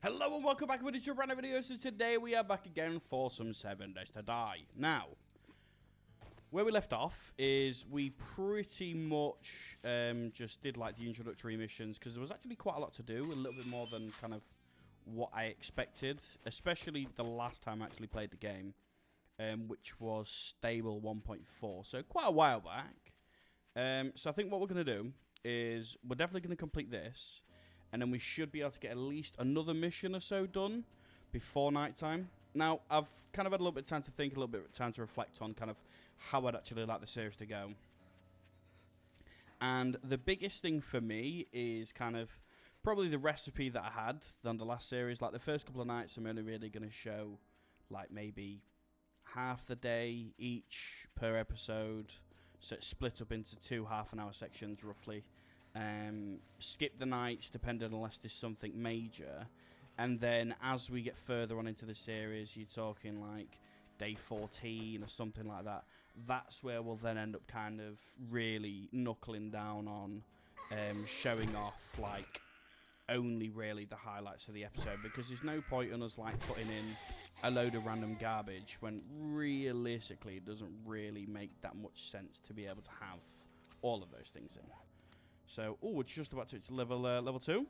Hello and welcome back to a brand new video. So today we are back again for some 7 Days to Die. Now, where we left off is we pretty much just did like the introductory missions because there was actually quite a lot to do, a little bit more than kind of what I expected, especially the last time I actually played the game, which was Stable 1.4, so quite a while back. So I think what we're going to do is we're definitely going to complete this. And then we should be able to get at least another mission or so done before nighttime. Now, I've kind of had a little bit of time to think, a little bit of time to reflect on kind of how I'd actually like the series to go. And the biggest thing for me is kind of probably the recipe that I had on the last series. Like the first couple of nights, I'm only really going to show like maybe half the day each per episode. So it's split up into 2 half-an-hour sections roughly. Skip the nights depending unless there's something major, and then as we get further on into the series, you're talking like day 14 or something like that. That's where we'll then end up kind of really knuckling down on showing off like only really the highlights of the episode, because there's no point in us like putting in a load of random garbage when realistically it doesn't really make that much sense to be able to have all of those things in. So, oh, it's just about to hit level 2.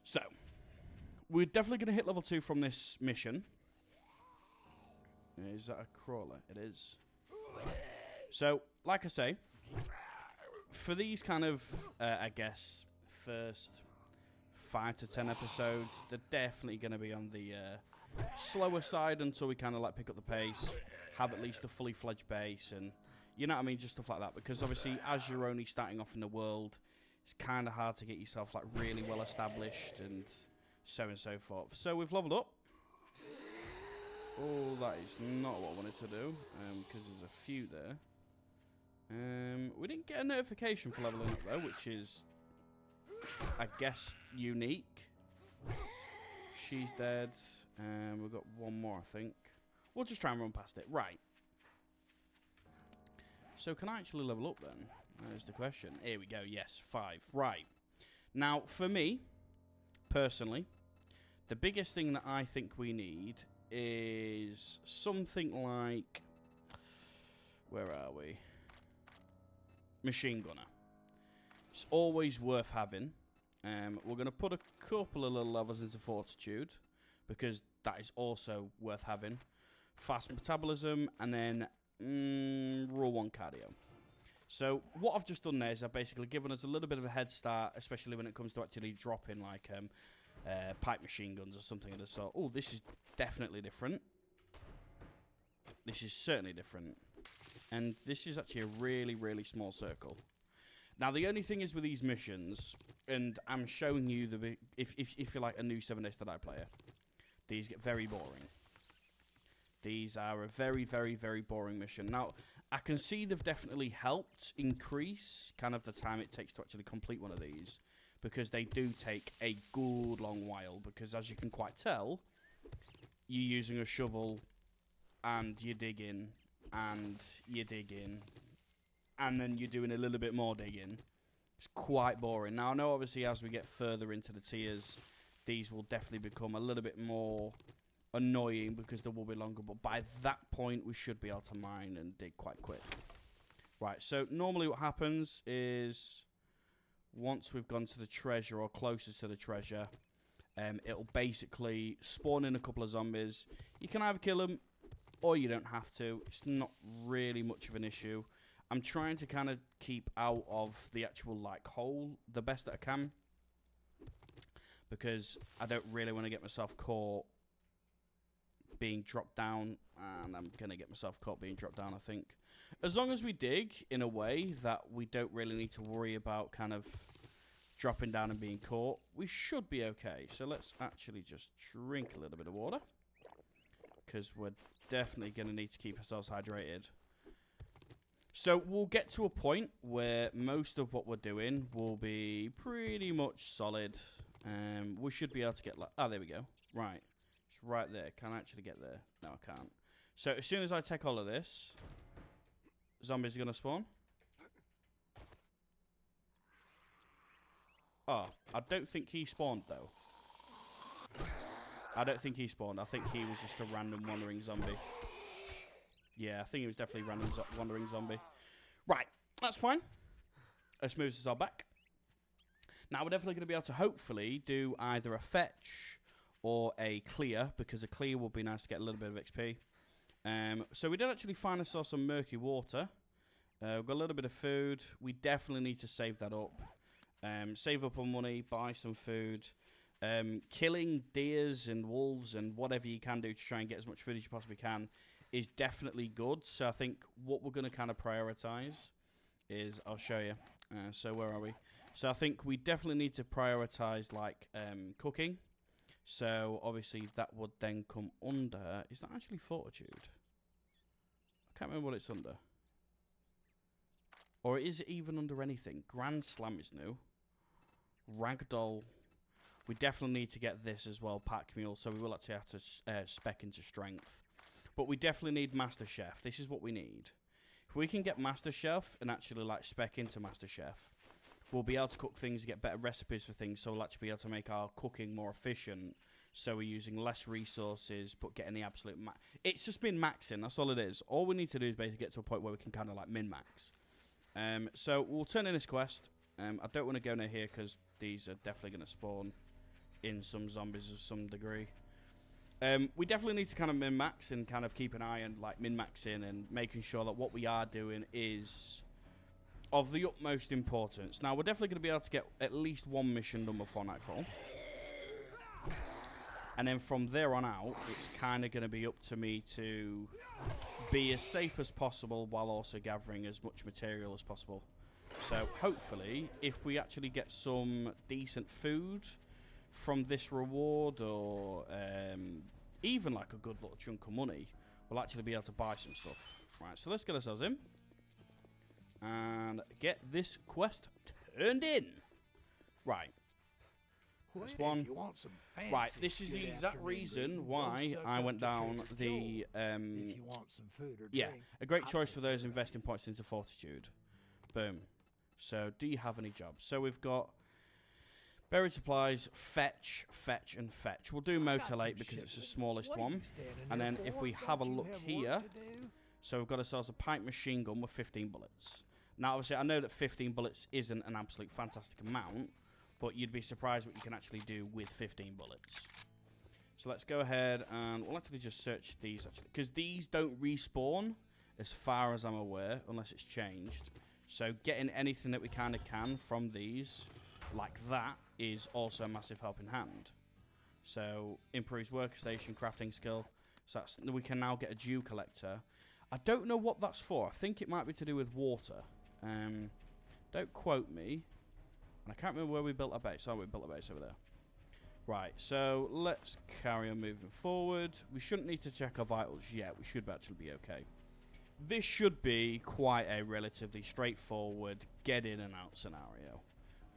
So, we're definitely going to hit level 2 from this mission. Is that a crawler? It is. So, like I say, for these kind of, I guess, first 5 to 10 episodes, they're definitely going to be on the slower side until we kind of like pick up the pace, have at least a fully fledged base, and you know what I mean, just stuff like that. Because obviously, as you're only starting off in the world, it's kind of hard to get yourself like really well established and so forth. So we've leveled up. Oh, that is not what I wanted to do, because there's a few there. We didn't get a notification for leveling up though, which is, I guess, unique. She's dead. We've got one more, I think. We'll just try and run past it. Right. So can I actually level up then? That's the question. Here we go. Yes, 5. Right. Now, for me, personally, the biggest thing that I think we need is something like... Where are we? Machine gunner. It's always worth having. We're going to put a couple of little levels into fortitude, because that is also worth having. Fast metabolism, and then rule 1 cardio. So what I've just done there is I've basically given us a little bit of a head start, especially when it comes to actually dropping like pipe machine guns or something of the sort. Oh, this is definitely different. This is certainly different. And this is actually a really, really small circle. Now, the only thing is with these missions, and I'm showing you the if you're like a new 7 Days to Die player, these get very boring. These are a very, very, very boring mission. Now, I can see they've definitely helped increase kind of the time it takes to actually complete one of these, because they do take a good long while, because as you can quite tell, you're using a shovel, and you're digging, and you're digging, and then you're doing a little bit more digging. It's quite boring. Now, I know obviously as we get further into the tiers, these will definitely become a little bit more annoying because they will be longer, but by that point we should be able to mine and dig quite quick. Right, so normally what happens is once we've gone to the treasure or closest to the treasure, it'll basically spawn in a couple of zombies. You can either kill them or you don't have to. It's not really much of an issue. I'm trying to kind of keep out of the actual like hole the best that I can, because I don't really want to get myself caught being dropped down, and I'm going to get myself caught being dropped down, I think. As long as we dig in a way that we don't really need to worry about kind of dropping down and being caught, we should be okay. So let's actually just drink a little bit of water, because we're definitely going to need to keep ourselves hydrated. So we'll get to a point where most of what we're doing will be pretty much solid. We should be able to get... Oh, there we go. Right. It's right there. Can I actually get there? No, I can't. So as soon as I take all of this, zombies are going to spawn. Oh, I don't think he spawned, though. I don't think he spawned. I think he was just a random wandering zombie. Yeah, I think he was definitely a random wandering zombie. Right, that's fine. Let's move this all back. Now we're definitely going to be able to hopefully do either a fetch or a clear, because a clear would be nice to get a little bit of XP. So we did actually find ourselves some murky water. We've got a little bit of food. We definitely need to save that up. Save up on money, buy some food. Killing deers and wolves and whatever you can do to try and get as much food as you possibly can is definitely good. So I think what we're going to kind of prioritize is, I'll show you. So where are we? So I think we definitely need to prioritize like cooking. So obviously that would then come under. Is that actually fortitude? I can't remember what it's under. Or is it even under anything? Grand Slam is new. Ragdoll. We definitely need to get this as well, Pack Mule. So we will actually have to spec into strength. But we definitely need Master Chef. This is what we need. If we can get Master Chef and actually like spec into Master Chef, we'll be able to cook things and get better recipes for things. So we'll actually be able to make our cooking more efficient. So we're using less resources, but getting the absolute max. It's just been maxing. That's all it is. All we need to do is basically get to a point where we can kind of like min-max. So we'll turn in this quest. I don't want to go near here because these are definitely going to spawn in some zombies of some degree. We definitely need to kind of min-max and kind of keep an eye on like min-maxing and making sure that what we are doing is of the utmost importance. Now, we're definitely going to be able to get at least one mission done before nightfall. And then from there on out, it's kind of going to be up to me to be as safe as possible while also gathering as much material as possible. So hopefully, if we actually get some decent food from this reward, or even like a good little chunk of money, we'll actually be able to buy some stuff. Right, so let's get ourselves in and get this quest turned in. Right. This one. Right, this is the exact reason why I went down the yeah, a great choice for those investing points into Fortitude. Boom. So, do you have any jobs? So we've got buried supplies, fetch, fetch, and fetch. We'll do Motor-Late because it's the smallest one. And then if we have a look here, so we've got ourselves a pipe machine gun with 15 bullets. Now, obviously, I know that 15 bullets isn't an absolute fantastic amount, but you'd be surprised what you can actually do with 15 bullets. So let's go ahead and we'll actually just search these, actually, because these don't respawn, as far as I'm aware, unless it's changed. So getting anything that we kind of can from these, like that, is also a massive helping hand. So improves workstation, crafting skill. So that's, we can now get a dew collector. I don't know what that's for. I think it might be to do with water. Don't quote me. And I can't remember where we built our base. Oh, we built a base over there. Right, so let's carry on moving forward. We shouldn't need to check our vitals yet. We should actually be okay. This should be quite a relatively straightforward get in and out scenario.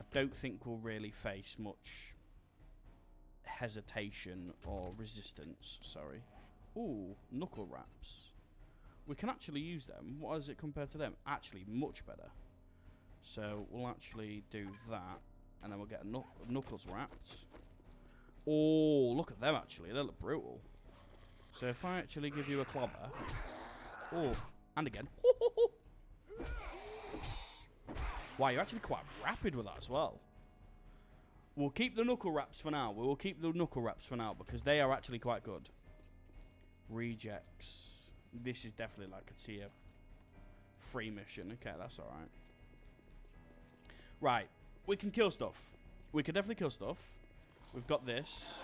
I don't think we'll really face much hesitation or resistance. Sorry. Ooh, knuckle wraps. We can actually use them. What is it compared to them? Actually, much better. So we'll actually do that, and then we'll get knuckles wrapped. Oh, look at them actually. They look brutal. So if I actually give you a clobber. Oh, and again. Wow, you're actually quite rapid with that as well. We'll keep the knuckle wraps for now. We will keep the knuckle wraps for now because they are actually quite good. Rejects. This is definitely like a tier 3 mission. Okay, that's alright. Right, we can kill stuff. We can definitely kill stuff. We've got this.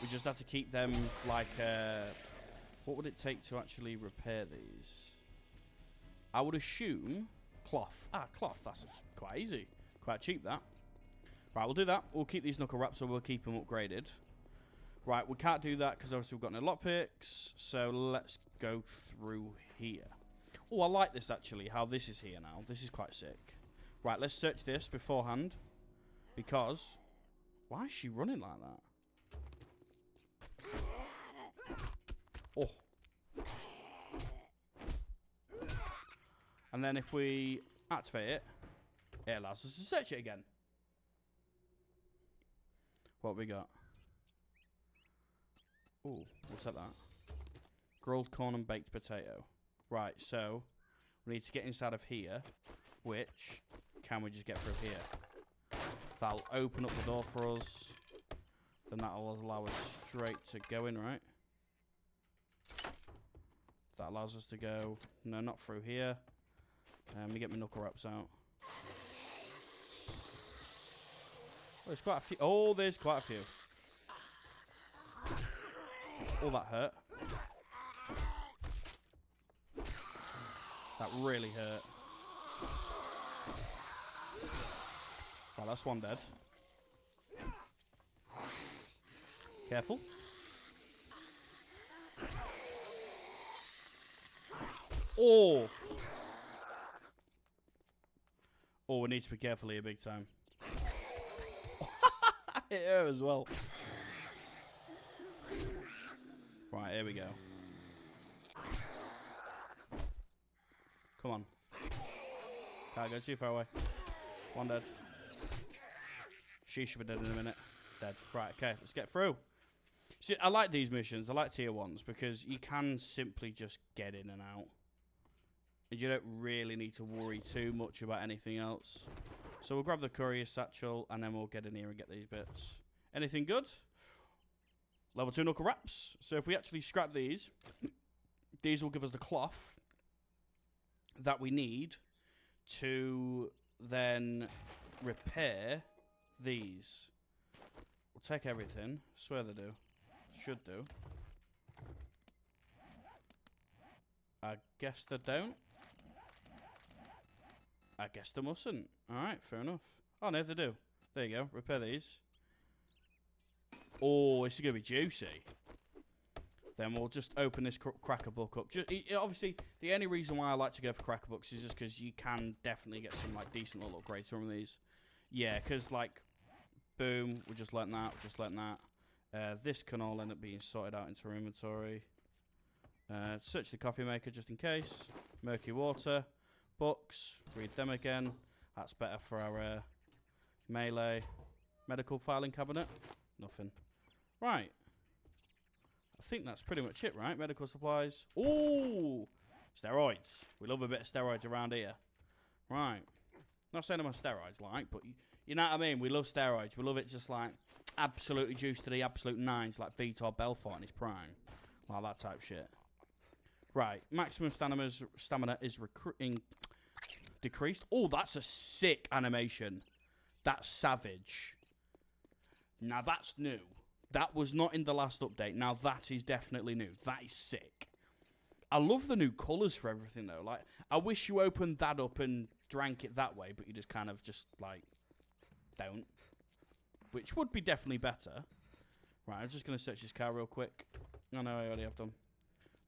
We just have to keep them like, what would it take to actually repair these? I would assume cloth. Ah, cloth, that's quite easy. Quite cheap, that. Right, we'll do that. We'll keep these knuckle wraps, so we'll keep them upgraded. Right, we can't do that because obviously we've got no lockpicks. So let's go through here. Oh, I like this actually, how this is here now. This is quite sick. Right, let's search this beforehand. Because, why is she running like that? Oh. And then if we activate it, it allows us to search it again. What have we got? Ooh, what's that? Grilled corn and baked potato. Right, so we need to get inside of here, which can we just get through here? That'll open up the door for us. Then that'll allow us straight to go in, right? That allows us to go... No, not through here. Let me get my knuckle wraps out. Oh, there's quite a few. Oh, there's quite a few. Oh, that hurt. That really hurt. Well, that's one dead. Careful. Oh! Oh, we need to be careful here big time. Hit her as well. Right, here we go. Come on. Can't go too far away. One dead. She should be dead in a minute. Dead. Right, okay, let's get through. See, I like these missions. I like tier 1s because you can simply just get in and out. And you don't really need to worry too much about anything else. So we'll grab the courier satchel and then we'll get in here and get these bits. Anything good? Level 2 knuckle wraps. So if we actually scrap these, these will give us the cloth that we need to then repair these. We'll take everything. Swear they do. Should do. I guess they don't. I guess they mustn't. Alright, fair enough. Oh, no, they do. There you go. Repair these. Oh, this is going to be juicy. Then we'll just open this cracker book up. Obviously, the only reason why I like to go for cracker books is just because you can definitely get some like decent little upgrades from these. Yeah, because like, boom, we just learnt that, this can all end up being sorted out into our inventory. Search the coffee maker just in case. Murky water. Books. Read them again. That's better for our melee. Medical filing cabinet. Nothing. Right. I think that's pretty much it, right? Medical supplies. Ooh! Steroids. We love a bit of steroids around here. Right. Not saying I'm on steroids, like, but you know what I mean? We love steroids. We love it just like absolutely juiced to the absolute nines, like Vitor Belfort in his prime. Like that type shit. Right. Maximum stamina is decreased. Oh, that's a sick animation. That's savage. Now that's new. That was not in the last update. Now that is definitely new. That is sick. I love the new colours for everything though. Like, I wish you opened that up and drank it that way, but you just kind of just like don't. Which would be definitely better. Right, I'm just going to search this car real quick. Oh no, I already have done.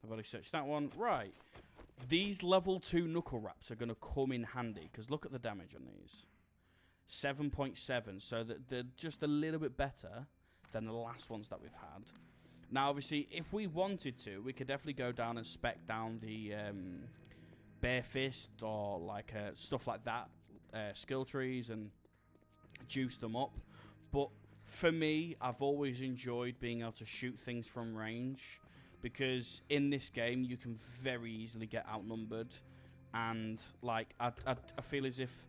I've already searched that one. Right. These level 2 knuckle wraps are going to come in handy because look at the damage on these. 7.7, so that they're just a little bit better than the last ones that we've had. Now, obviously, if we wanted to, we could definitely go down and spec down the bare fist or like stuff like that, skill trees, and juice them up. But for me, I've always enjoyed being able to shoot things from range because in this game you can very easily get outnumbered, and like I feel as if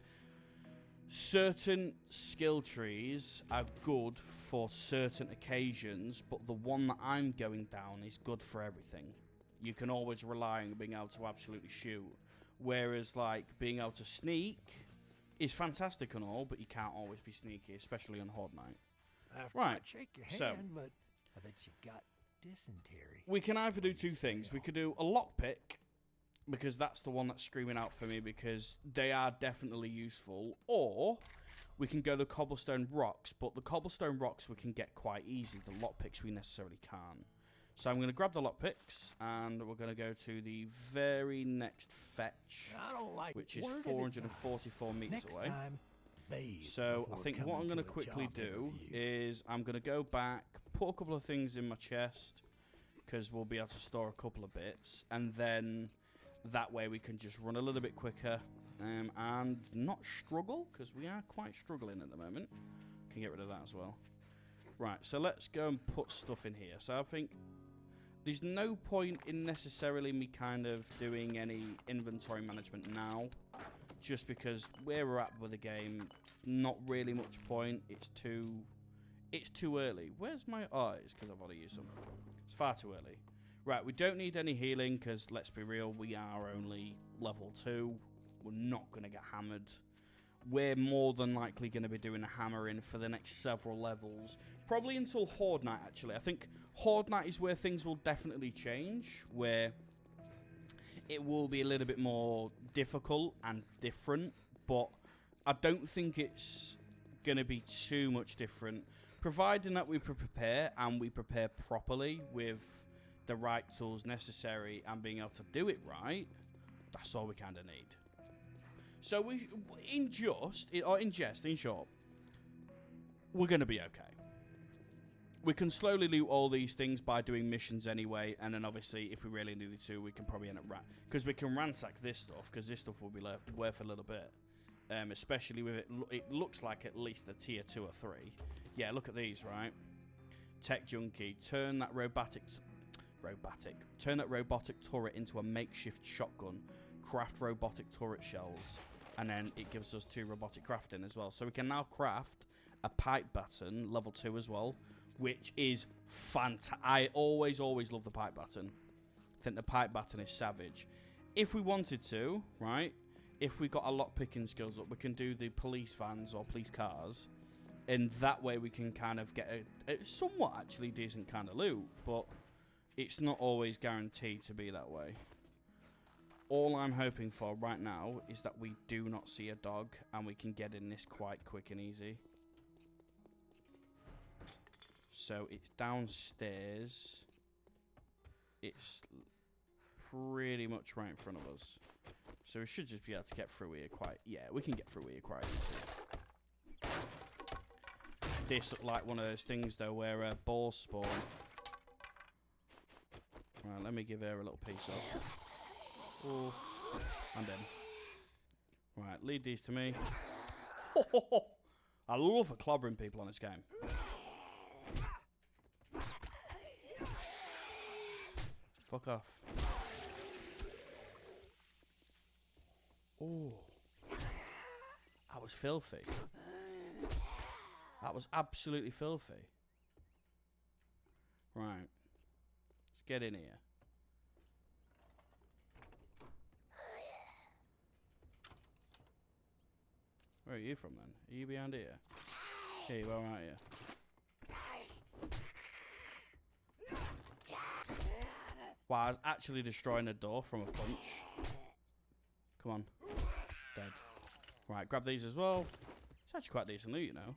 certain skill trees are good for certain occasions, but the one that I'm going down is good for everything. You can always rely on being able to absolutely shoot. Whereas, like, being able to sneak is fantastic and all, but you can't always be sneaky, especially on Horde Night. Right, I'd shake your so hand, but I bet you got dysentery. we can either do two things. We could do a lockpick, because that's the one that's screaming out for me, because they are definitely useful, or we can go the cobblestone rocks, but the cobblestone rocks we can get quite easy. The lockpicks we necessarily can't. So I'm going to grab the lockpicks, and we're going to go to the very next fetch, I don't like which is word at a 444 meters Next away. time, bathe So I before think what coming I'm going to to a quickly job do interview. is I'm going to go back, put a couple of things in my chest, because we'll be able to store a couple of bits, and then that way we can just run a little bit quicker and not struggle, because we are quite struggling at the moment. Can get rid of that as well. Right, so let's go and put stuff in here. So I think there's no point in necessarily me kind of doing any inventory management now. Just because where we're at with the game, not really much point. It's too early. Where's my... Oh, it's because I've already used some. It's far too early. Right, we don't need any healing because, let's be real, we are only level 2. We're not going to get hammered. We're more than likely going to be doing a hammering for the next several levels. Probably until Horde Night, actually. I think Horde Night is where things will definitely change. Where it will be a little bit more difficult and different. But I don't think it's going to be too much different. Providing that we prepare and we prepare properly with the right tools necessary and being able to do it right, that's all we kind of need. So we, in short, we're going to be okay. We can slowly loot all these things by doing missions anyway, and then obviously if we really needed to, we can probably end up because we can ransack this stuff, because this stuff will be worth a little bit. Especially with it looks like at least a tier 2 or 3. Yeah, look at these, right? Tech junkie, turn that robotic turret into a makeshift shotgun. Craft robotic turret shells, and then it gives us 2 robotic crafting as well. So we can now craft a pipe baton level 2 as well, which is fantastic. I always love the pipe baton. I think the pipe baton is savage. If we wanted to, right? If we got our lockpicking skills up, we can do the police vans or police cars, and that way we can kind of get a somewhat actually decent kind of loot, but it's not always guaranteed to be that way. All I'm hoping for right now is that we do not see a dog and we can get in this quite quick and easy. So it's downstairs. It's pretty much right in front of us. So we should just be able to get through here quite... Yeah, we can get through here quite easy. This looked like one of those things, though, where balls spawn. Right, let me give her a little piece off. Oh, I'm dead. Right, lead these to me. I love clobbering people on this game. Fuck off. Oh. That was filthy. That was absolutely filthy. Right. Let's get in here. Where are you from then? Are you behind here? Here you are, aren't you? Wow, I was actually destroying a door from a punch. Come on. Dead. Right, grab these as well. It's actually quite decent loot, you know.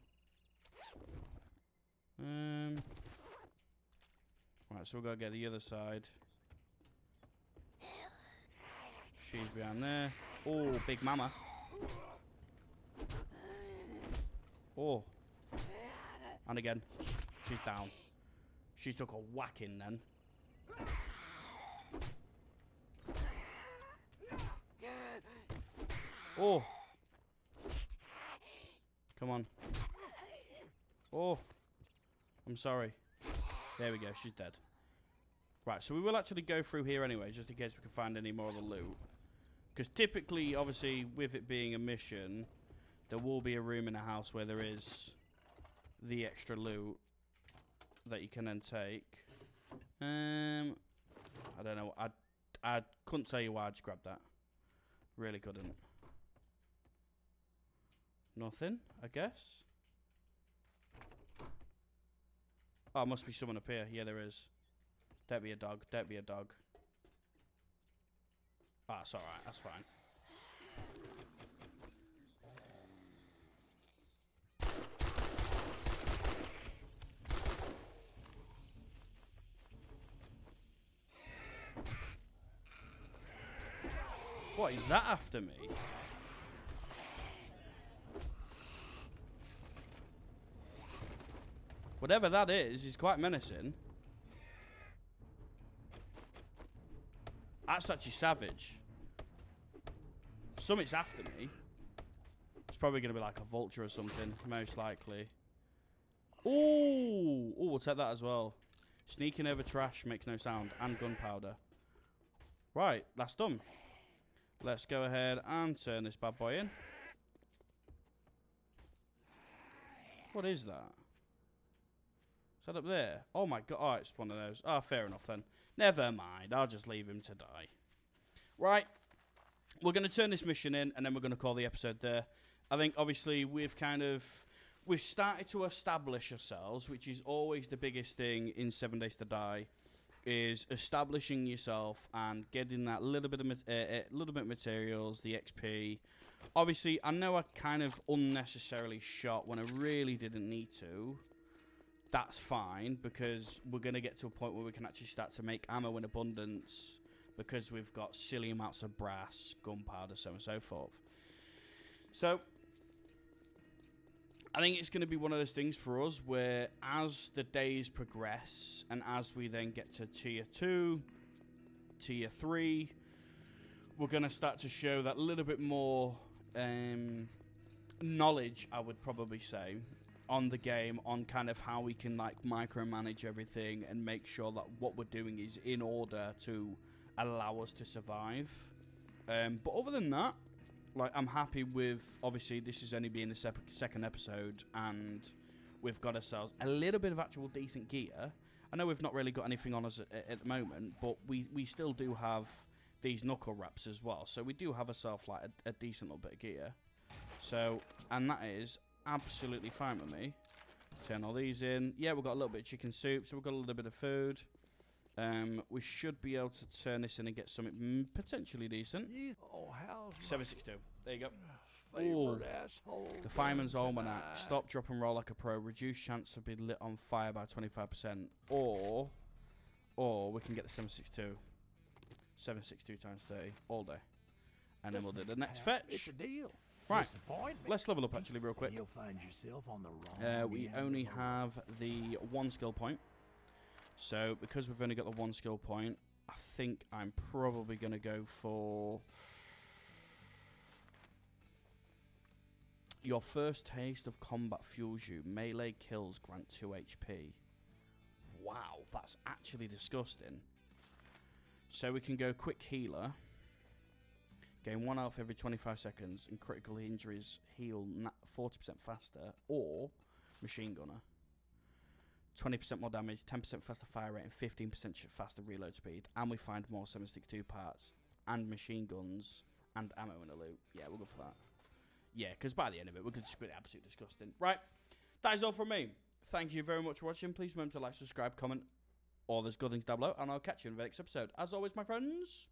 Right, so we'll go get the other side. She's behind there. Oh, big mama. Oh. And again. She's down. She took a whacking then. Oh. Come on. Oh. I'm sorry. There we go. She's dead. Right, so we will actually go through here anyway, just in case we can find any more of the loot. Because typically, obviously, with it being a mission, there will be a room in a house where there is the extra loot that you can then take. I don't know. I couldn't tell you why I just grabbed that. Really couldn't. Nothing, I guess. Oh, must be someone up here. Yeah, there is. Don't be a dog. Don't be a dog. Ah, it's alright. That's fine. What is that after me? Whatever that is quite menacing. That's actually savage. Something's after me. It's probably going to be like a vulture or something, most likely. Ooh, we'll take that as well. Sneaking over trash makes no sound, and gunpowder. Right, that's done. Let's go ahead and turn this bad boy in. What is that? Is that up there? Oh my god, oh, it's one of those. Ah, fair enough then. Never mind, I'll just leave him to die. Right, we're going to turn this mission in, and then we're going to call the episode there. I think, obviously, we've started to establish ourselves, which is always the biggest thing in 7 Days to Die, is establishing yourself and getting that little bit of materials, the XP. Obviously, I know I kind of unnecessarily shot when I really didn't need to. That's fine, because we're going to get to a point where we can actually start to make ammo in abundance, because we've got silly amounts of brass, gunpowder, so on and so forth. So, I think it's going to be one of those things for us where as the days progress and as we then get to tier 2, tier 3, we're going to start to show that little bit more knowledge, I would probably say, on the game, on kind of how we can like micromanage everything and make sure that what we're doing is in order to allow us to survive. But other than that, like, I'm happy with, obviously, this is only being the second episode, and we've got ourselves a little bit of actual decent gear. I know we've not really got anything on us at the moment, but we still do have these knuckle wraps as well. So we do have ourselves, like, a decent little bit of gear. So, and that is absolutely fine with me. Turn all these in. Yeah, we've got a little bit of chicken soup, so we've got a little bit of food. We should be able to turn this in and get something potentially decent. Oh, how's 762. There you go. favorite asshole? The Fireman's Almanac. Stop, drop, and roll like a pro. Reduce chance of being lit on fire by 25%. Or we can get the 762. 762 times 30 all day. And then we'll do the next fetch. It's a deal. Right. Disappointment. Let's level up actually real quick. You'll find yourself on the wrong We end only of the have the 1 skill point. So, because we've only got the 1 skill point, I think I'm probably going to go for... Your first taste of combat fuels you. Melee kills grant 2 HP. Wow, that's actually disgusting. So we can go quick healer. Gain 1 health every 25 seconds, and critical injuries heal 40% faster. Or machine gunner. 20% more damage, 10% faster fire rate, and 15% faster reload speed. And we find more 762 parts, and machine guns, and ammo in a loot. Yeah, we'll go for that. Yeah, because by the end of it, we're going to just be absolutely disgusting. Right, that is all from me. Thank you very much for watching. Please remember to like, subscribe, comment, all those good things down below, and I'll catch you in the next episode. As always, my friends...